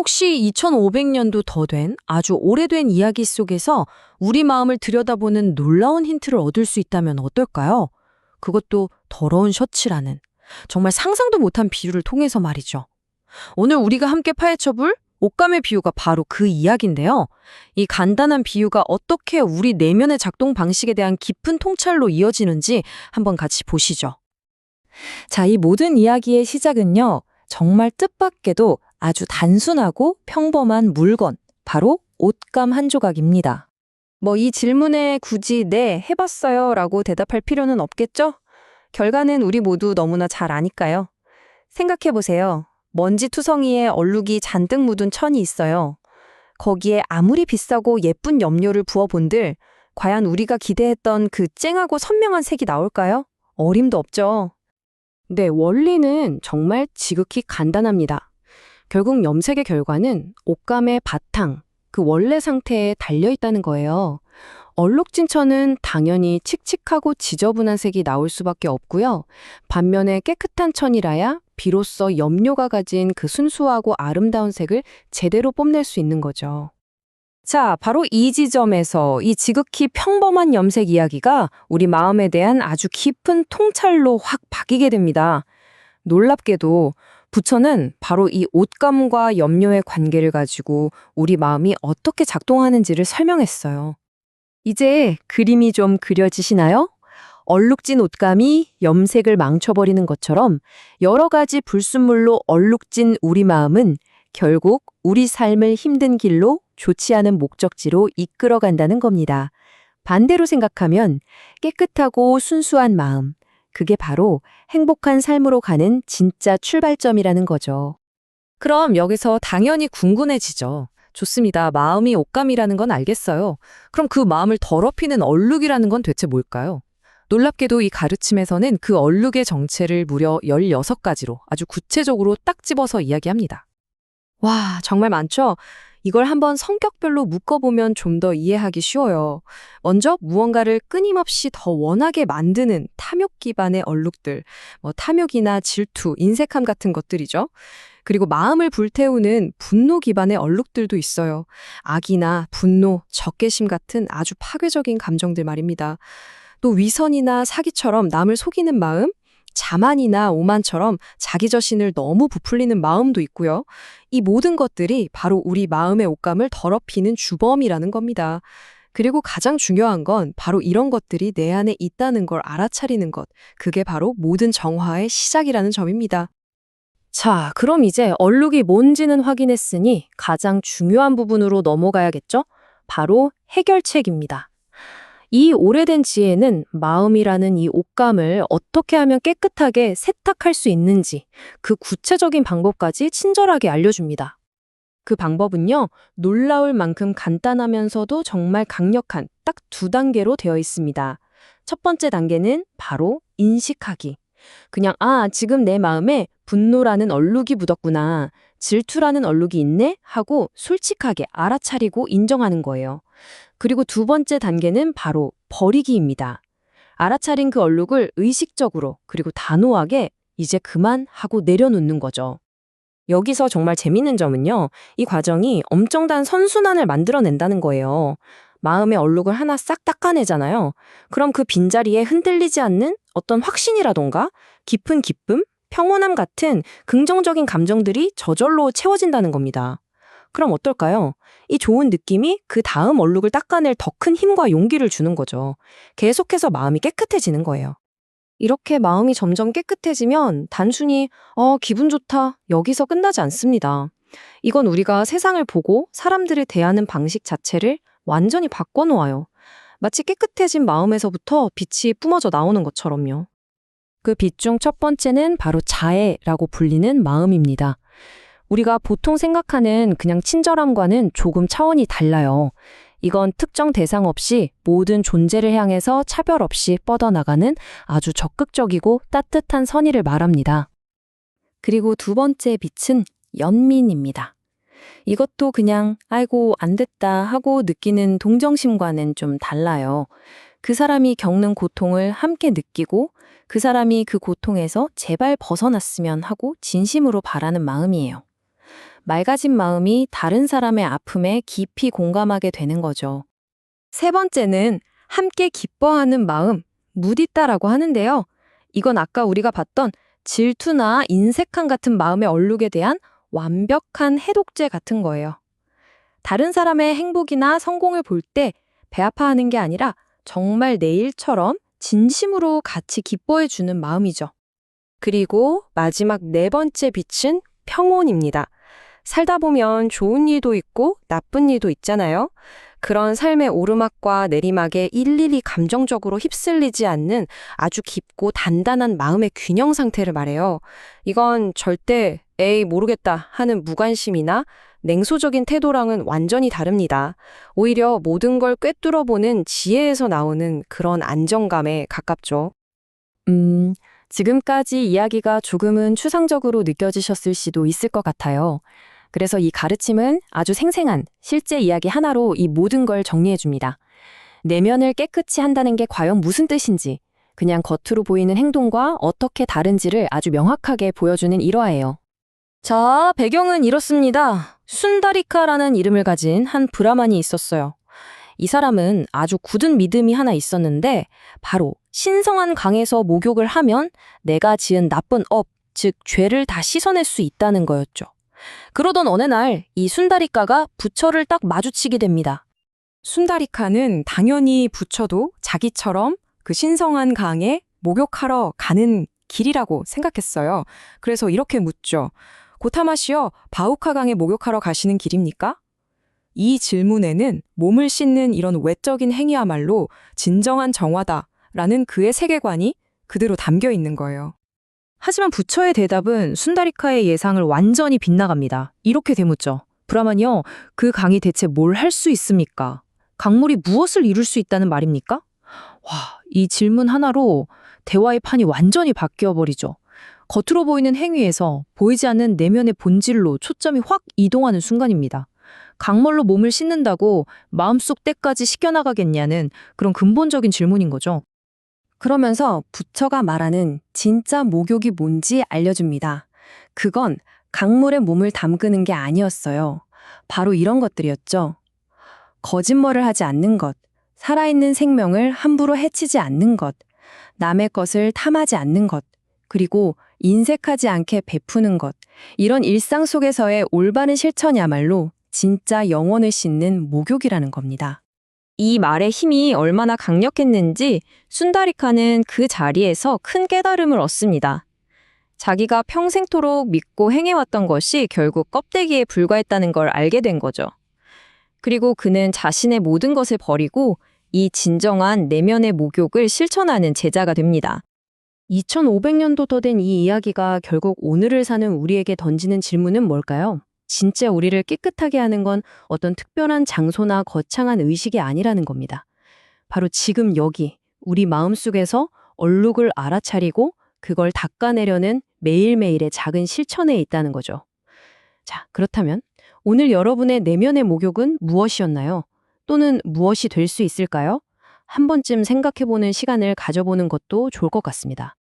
혹시 2500년도 더 된 아주 오래된 이야기 속에서 우리 마음을 들여다보는 놀라운 힌트를 얻을 수 있다면 어떨까요? 그것도 더러운 셔츠라는 정말 상상도 못한 비유를 통해서 말이죠. 오늘 우리가 함께 파헤쳐볼 옷감의 비유가 바로 그 이야기인데요. 이 간단한 비유가 어떻게 우리 내면의 작동 방식에 대한 깊은 통찰로 이어지는지 한번 같이 보시죠. 자, 이 모든 이야기의 시작은요, 정말 뜻밖에도 아주 단순하고 평범한 물건, 바로 옷감 한 조각입니다. 이 질문에 굳이 네, 해봤어요 라고 대답할 필요는 없겠죠? 결과는 우리 모두 너무나 잘 아니까요. 생각해보세요. 먼지투성이에 얼룩이 잔뜩 묻은 천이 있어요. 거기에 아무리 비싸고 예쁜 염료를 부어본들 과연 우리가 기대했던 그 쨍하고 선명한 색이 나올까요? 어림도 없죠. 네, 원리는 정말 지극히 간단합니다. 결국 염색의 결과는 옷감의 바탕, 그 원래 상태에 달려있다는 거예요. 얼룩진 천은 당연히 칙칙하고 지저분한 색이 나올 수밖에 없고요. 반면에 깨끗한 천이라야 비로소 염료가 가진 그 순수하고 아름다운 색을 제대로 뽐낼 수 있는 거죠. 자, 바로 이 지점에서 이 지극히 평범한 염색 이야기가 우리 마음에 대한 아주 깊은 통찰로 확 바뀌게 됩니다. 놀랍게도 부처는 바로 이 옷감과 염료의 관계를 가지고 우리 마음이 어떻게 작동하는지를 설명했어요. 이제 그림이 좀 그려지시나요? 얼룩진 옷감이 염색을 망쳐버리는 것처럼 여러 가지 불순물로 얼룩진 우리 마음은 결국 우리 삶을 힘든 길로 좋지 않은 목적지로 이끌어간다는 겁니다. 반대로 생각하면 깨끗하고 순수한 마음, 그게 바로 행복한 삶으로 가는 진짜 출발점이라는 거죠. 그럼 여기서 당연히 궁금해지죠. 좋습니다. 마음이 옷감이라는 건 알겠어요. 그럼 그 마음을 더럽히는 얼룩이라는 건 대체 뭘까요? 놀랍게도 이 가르침에서는 그 얼룩의 정체를 무려 16가지로 아주 구체적으로 딱 집어서 이야기합니다. 와, 정말 많죠? 이걸 한번 성격별로 묶어보면 좀 더 이해하기 쉬워요. 먼저 무언가를 끊임없이 더 원하게 만드는 탐욕 기반의 얼룩들, 탐욕이나 질투, 인색함 같은 것들이죠. 그리고 마음을 불태우는 분노 기반의 얼룩들도 있어요. 악이나 분노, 적개심 같은 아주 파괴적인 감정들 말입니다. 또 위선이나 사기처럼 남을 속이는 마음, 자만이나 오만처럼 자기 자신을 너무 부풀리는 마음도 있고요. 이 모든 것들이 바로 우리 마음의 옷감을 더럽히는 주범이라는 겁니다. 그리고 가장 중요한 건 바로 이런 것들이 내 안에 있다는 걸 알아차리는 것. 그게 바로 모든 정화의 시작이라는 점입니다. 자, 그럼 이제 얼룩이 뭔지는 확인했으니 가장 중요한 부분으로 넘어가야겠죠? 바로 해결책입니다. 이 오래된 지혜는 마음이라는 이 옷감을 어떻게 하면 깨끗하게 세탁할 수 있는지 그 구체적인 방법까지 친절하게 알려줍니다. 그 방법은요, 놀라울 만큼 간단하면서도 정말 강력한 딱 2단계로 되어 있습니다. 첫 번째 단계는 바로 인식하기. 그냥 지금 내 마음에 분노라는 얼룩이 묻었구나, 질투라는 얼룩이 있네 하고 솔직하게 알아차리고 인정하는 거예요. 그리고 두 번째 단계는 바로 버리기입니다. 알아차린 그 얼룩을 의식적으로 그리고 단호하게 이제 그만 하고 내려놓는 거죠. 여기서 정말 재밌는 점은요, 이 과정이 엄청난 선순환을 만들어낸다는 거예요. 마음의 얼룩을 하나 싹 닦아내잖아요. 그럼 그 빈자리에 흔들리지 않는 어떤 확신이라던가 깊은 기쁨, 평온함 같은 긍정적인 감정들이 저절로 채워진다는 겁니다. 그럼 어떨까요? 이 좋은 느낌이 그 다음 얼룩을 닦아낼 더 큰 힘과 용기를 주는 거죠. 계속해서 마음이 깨끗해지는 거예요. 이렇게 마음이 점점 깨끗해지면 단순히 기분 좋다, 여기서 끝나지 않습니다. 이건 우리가 세상을 보고 사람들을 대하는 방식 자체를 완전히 바꿔놓아요. 마치 깨끗해진 마음에서부터 빛이 뿜어져 나오는 것처럼요. 그 빛 중 첫 번째는 바로 자애라고 불리는 마음입니다. 우리가 보통 생각하는 그냥 친절함과는 조금 차원이 달라요. 이건 특정 대상 없이 모든 존재를 향해서 차별 없이 뻗어나가는 아주 적극적이고 따뜻한 선의를 말합니다. 그리고 두 번째 빛은 연민입니다. 이것도 그냥 아이고 안 됐다 하고 느끼는 동정심과는 좀 달라요. 그 사람이 겪는 고통을 함께 느끼고 그 사람이 그 고통에서 제발 벗어났으면 하고 진심으로 바라는 마음이에요. 맑아진 마음이 다른 사람의 아픔에 깊이 공감하게 되는 거죠. 세 번째는 함께 기뻐하는 마음, 무디따라고 하는데요. 이건 아까 우리가 봤던 질투나 인색함 같은 마음의 얼룩에 대한 완벽한 해독제 같은 거예요. 다른 사람의 행복이나 성공을 볼 때 배아파하는 게 아니라 정말 내 일처럼 진심으로 같이 기뻐해 주는 마음이죠. 그리고 마지막 네 번째 빛은 평온입니다. 살다 보면 좋은 일도 있고 나쁜 일도 있잖아요. 그런 삶의 오르막과 내리막에 일일이 감정적으로 휩쓸리지 않는 아주 깊고 단단한 마음의 균형 상태를 말해요. 이건 절대 에이 모르겠다 하는 무관심이나 냉소적인 태도랑은 완전히 다릅니다. 오히려 모든 걸 꿰뚫어보는 지혜에서 나오는 그런 안정감에 가깝죠. 지금까지 이야기가 조금은 추상적으로 느껴지셨을 수도 있을 것 같아요. 그래서 이 가르침은 아주 생생한 실제 이야기 하나로 이 모든 걸 정리해 줍니다. 내면을 깨끗이 한다는 게 과연 무슨 뜻인지, 그냥 겉으로 보이는 행동과 어떻게 다른지를 아주 명확하게 보여주는 일화예요. 자, 배경은 이렇습니다. 순다리카라는 이름을 가진 한 브라만이 있었어요. 이 사람은 아주 굳은 믿음이 하나 있었는데 바로 신성한 강에서 목욕을 하면 내가 지은 나쁜 업, 즉 죄를 다 씻어낼 수 있다는 거였죠. 그러던 어느 날 이 순다리카가 부처를 딱 마주치게 됩니다. 순다리카는 당연히 부처도 자기처럼 그 신성한 강에 목욕하러 가는 길이라고 생각했어요. 그래서 이렇게 묻죠. 고타마시여, 바우카 강에 목욕하러 가시는 길입니까? 이 질문에는 몸을 씻는 이런 외적인 행위야말로 진정한 정화다라는 그의 세계관이 그대로 담겨 있는 거예요. 하지만 부처의 대답은 순다리카의 예상을 완전히 빗나갑니다. 이렇게 되묻죠. 브라만이요, 그 강이 대체 뭘 할 수 있습니까? 강물이 무엇을 이룰 수 있다는 말입니까? 와, 이 질문 하나로 대화의 판이 완전히 바뀌어버리죠. 겉으로 보이는 행위에서 보이지 않는 내면의 본질로 초점이 확 이동하는 순간입니다. 강물로 몸을 씻는다고 마음속 때까지 씻겨나가겠냐는 그런 근본적인 질문인 거죠. 그러면서 부처가 말하는 진짜 목욕이 뭔지 알려줍니다. 그건 강물에 몸을 담그는 게 아니었어요. 바로 이런 것들이었죠. 거짓말을 하지 않는 것, 살아있는 생명을 함부로 해치지 않는 것, 남의 것을 탐하지 않는 것, 그리고 인색하지 않게 베푸는 것, 이런 일상 속에서의 올바른 실천이야말로 진짜 영혼을 씻는 목욕이라는 겁니다. 이 말의 힘이 얼마나 강력했는지 순다리카는 그 자리에서 큰 깨달음을 얻습니다. 자기가 평생토록 믿고 행해왔던 것이 결국 껍데기에 불과했다는 걸 알게 된 거죠. 그리고 그는 자신의 모든 것을 버리고 이 진정한 내면의 목욕을 실천하는 제자가 됩니다. 2500년도 더 된 이 이야기가 결국 오늘을 사는 우리에게 던지는 질문은 뭘까요? 진짜 우리를 깨끗하게 하는 건 어떤 특별한 장소나 거창한 의식이 아니라는 겁니다. 바로 지금 여기 우리 마음속에서 얼룩을 알아차리고 그걸 닦아내려는 매일매일의 작은 실천에 있다는 거죠. 자, 그렇다면 오늘 여러분의 내면의 목욕은 무엇이었나요? 또는 무엇이 될 수 있을까요? 한 번쯤 생각해보는 시간을 가져보는 것도 좋을 것 같습니다.